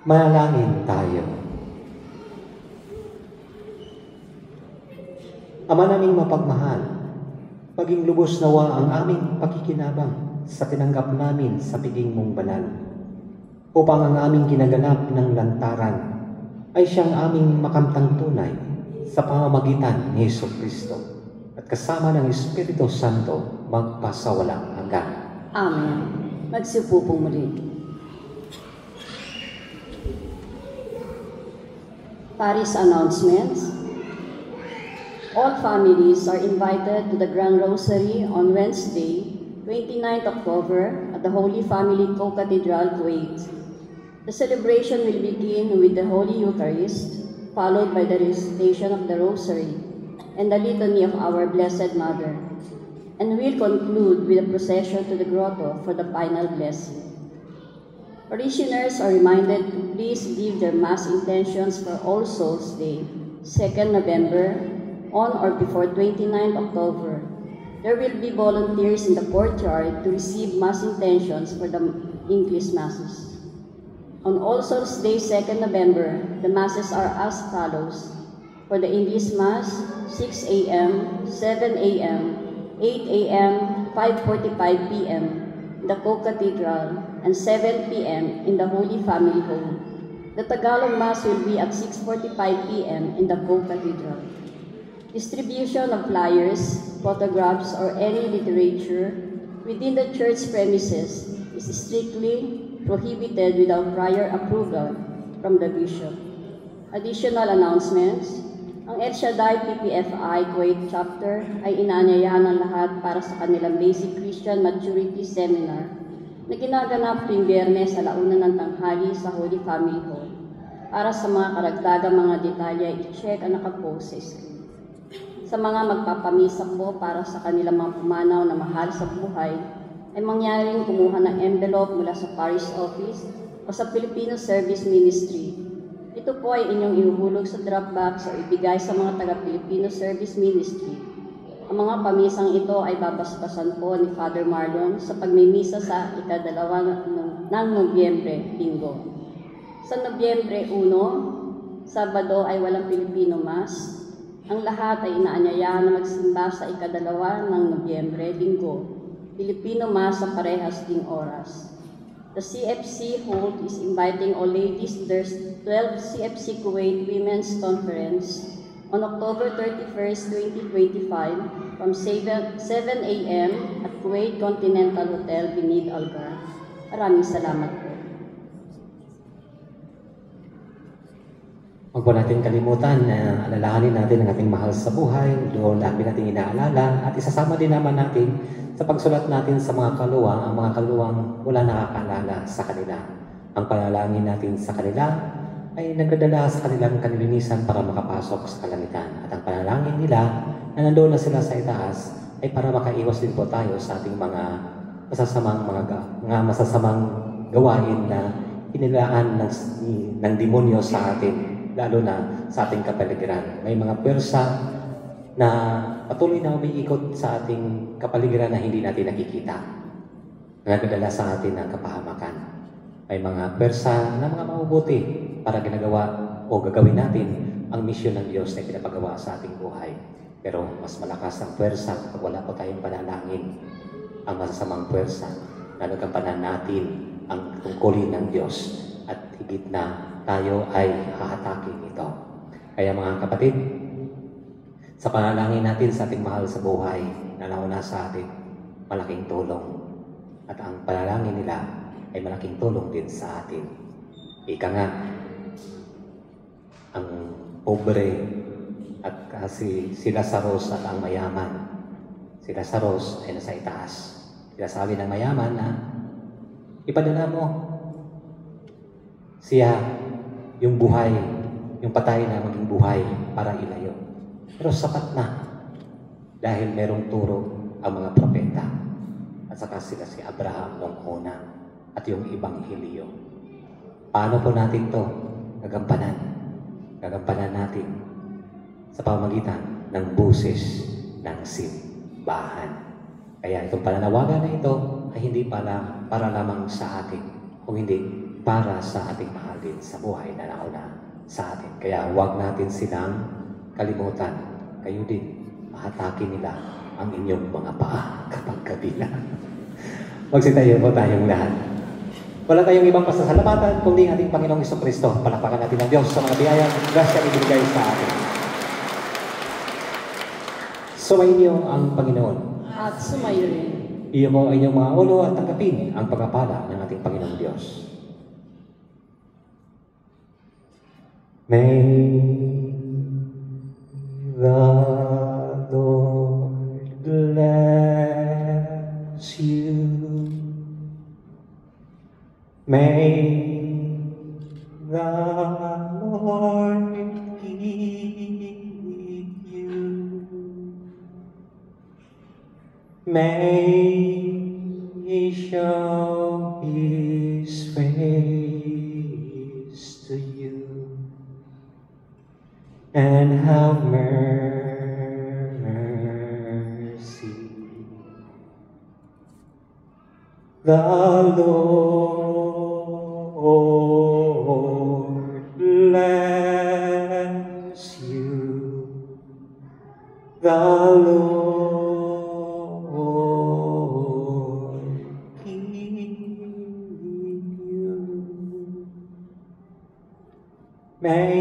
Manalangin tayo. Ama naming mapagmahal, maging lubos nawa ang aming pakikinabang sa tinanggap namin sa piging mong banal, upang ang aming ginaganap ng lantaran ay siyang aming makamtang tunay sa pamamagitan ni Jesucristo at kasama ng Espiritu Santo magpasawalang hanggan. Amen. Magsiupo po muli. Paris announcements. All families are invited to the Grand Rosary on Wednesday, 29th October at the Holy Family Co-Cathedral, Kuwait. The celebration will begin with the Holy Eucharist, followed by the recitation of the Rosary and the Litany of Our Blessed Mother, and will conclude with a procession to the grotto for the final blessing. Parishioners are reminded to please give their Mass intentions for All Souls Day, 2nd November, on or before 29th October. There will be volunteers in the courtyard to receive Mass intentions for the English Masses. On All Souls Day, 2nd November, the Masses are as follows. For the English Mass, 6 a.m., 7 a.m., 8 a.m., 5:45 p.m. in the Co-Cathedral, and 7 p.m. in the Holy Family Home. The Tagalog Mass will be at 6:45 p.m. in the Co-Cathedral. Distribution of flyers, photographs, or any literature within the church premises is strictly prohibited without prior approval from the bishop. Additional announcements. Ang El Shaddai PPFI Kuwait Chapter ay inaanyayahan ng lahat para sa kanilang Basic Christian Maturity Seminar na ginaganap tuwing Biyernes sa 1:00 ng tanghali sa Holy Family Hall. Para sa mga karagdagang mga detalye, i-check ang nakapost sa screen. Sa mga magpapamisa po para sa kanilang mga pumanaw na mahal sa buhay, ay mangyaring kumuha ng envelope mula sa parish office o sa Filipino Service Ministry. Ito po ay inyong ihuhulog sa drop box o ibigay sa mga taga-Filipino Service Ministry. Ang mga pamisang ito ay babasbasan po ni Father Marlon sa pagmimisa sa ika-2 ng Nobyembre, Linggo. Sa Nobyembre 1, Sabado ay walang Filipino Mass. Ang lahat ay inaanyayahan na magsimba sa ika-2 ng Nobyembre, Linggo, Filipino Mass sa parehas ding oras. The CFC Hold is inviting all ladies to their 12th CFC Kuwait Women's Conference on October 31st, 2025 from 7 a.m. at Kuwait Continental Hotel, Binid, Algar. Maraming salamat po. Huwag po natin kalimutan na alalahanin natin ang ating mahal sa buhay, doon namin natin inaalala, at isasama din naman natin sa pagsulat natin sa mga kaluwang, ang mga kaluwang wala nakakaalala sa kanila. Ang panalangin natin sa kanila ay nagdadala sa kanilang kanilinisan para makapasok sa kalangitan. At ang panalangin nila na nandoon na sila sa itaas ay para makaiwas din po tayo sa ating mga masasamang gawain na inilaan ng demonyo sa atin, lalo na sa ating kapaligiran. May mga pwersa na patuloy na umiikot sa ating kapaligiran na hindi natin nakikita, nagdadala sa atin ng kapahamakan. May mga pwersa na mga mabubuti para ginagawa o gagawin natin ang misyon ng Diyos na pinapagawa sa ating buhay. Pero mas malakas ang pwersa kapag wala po tayong panalangin. Ang masasamang pwersa na nagampanan natin ang tungkulin ng Diyos at higit na tayo ay hahatakin ito. Kaya mga kapatid, sa panalangin natin sa ating mahal sa buhay na nauna sa atin, malaking tulong. At ang panalangin nila ay malaking tulong din sa atin. Ika nga, ang pobre at kasi si Lazarus at ang mayaman. Si Lazarus ay nasa itaas. Sila sabi ng mayaman na ipadala mo siya yung buhay, yung patay na maging buhay para ilayo. Pero sapat na dahil merong turo ang mga propeta at saka sila si Abraham nung una at yung Ebanghelyo. Paano po natin to gagampanan? Gagampanan natin sa pamamagitan ng buses ng simbahan. Kaya itong pananawagan na ito ay hindi para lamang sa atin, kung hindi para sa ating mahalin sa buhay na nauna sa atin. Kaya huwag natin silang kalimutan. Kayo din, mahatakin nila ang inyong mga paa kapag gabi na. Magsitayo po tayong lahat. Wala tayong ibang pasasalamatan kundi ating Panginoong Jesucristo. Palakpakan natin ang Diyos sa mga biyayang grasya ibinigay sa atin. Sumainyo ang Panginoon. At sumayo rin. Iyo mo ay inyong mga ulo at tanggapin ang pagpapala ng ating Panginoong Diyos. May the Lord bless you. May the Lord keep you. May He show His face to you and have mercy. The Lord bless you. The Lord keep you. May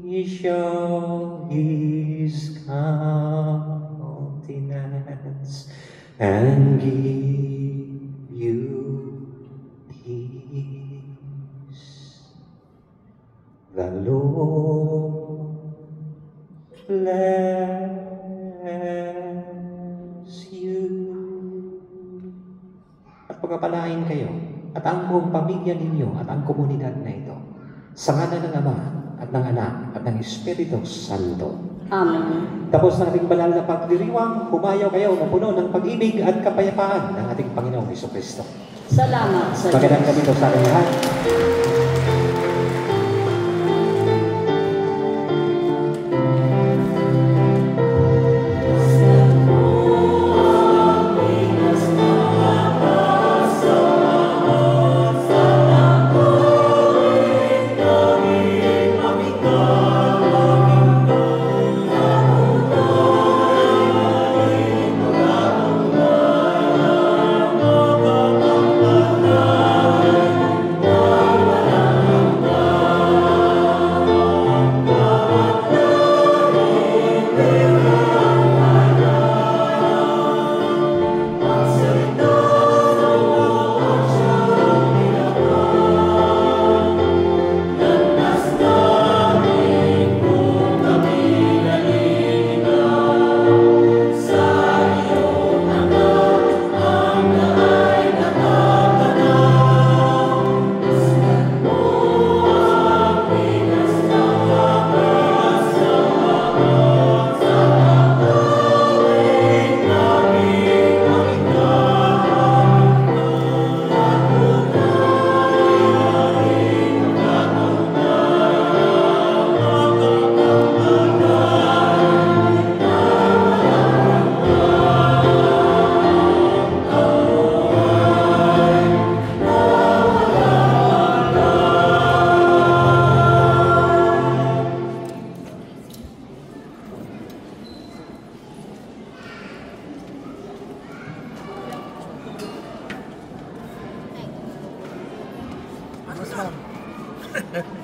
He show His countenance and give you peace. The Lord bless you. At pagpapalain kayo at ang buong pamilya ninyo at ang komunidad na ito sa ngalan ng Ama at ng Anak at ng Espiritu Santo. Amen. Tapos ng ating banal na pagdiriwang, humayaw kayo na puno ng pag-ibig at kapayapaan ng ating Panginoong Jesucristo. Salamat sa Magandang Diyos. gabi po sa ating lahat.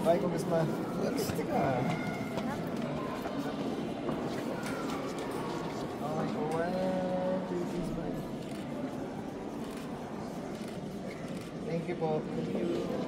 Bye, Congressman. Teka. Okay, Thank you po. Thank you.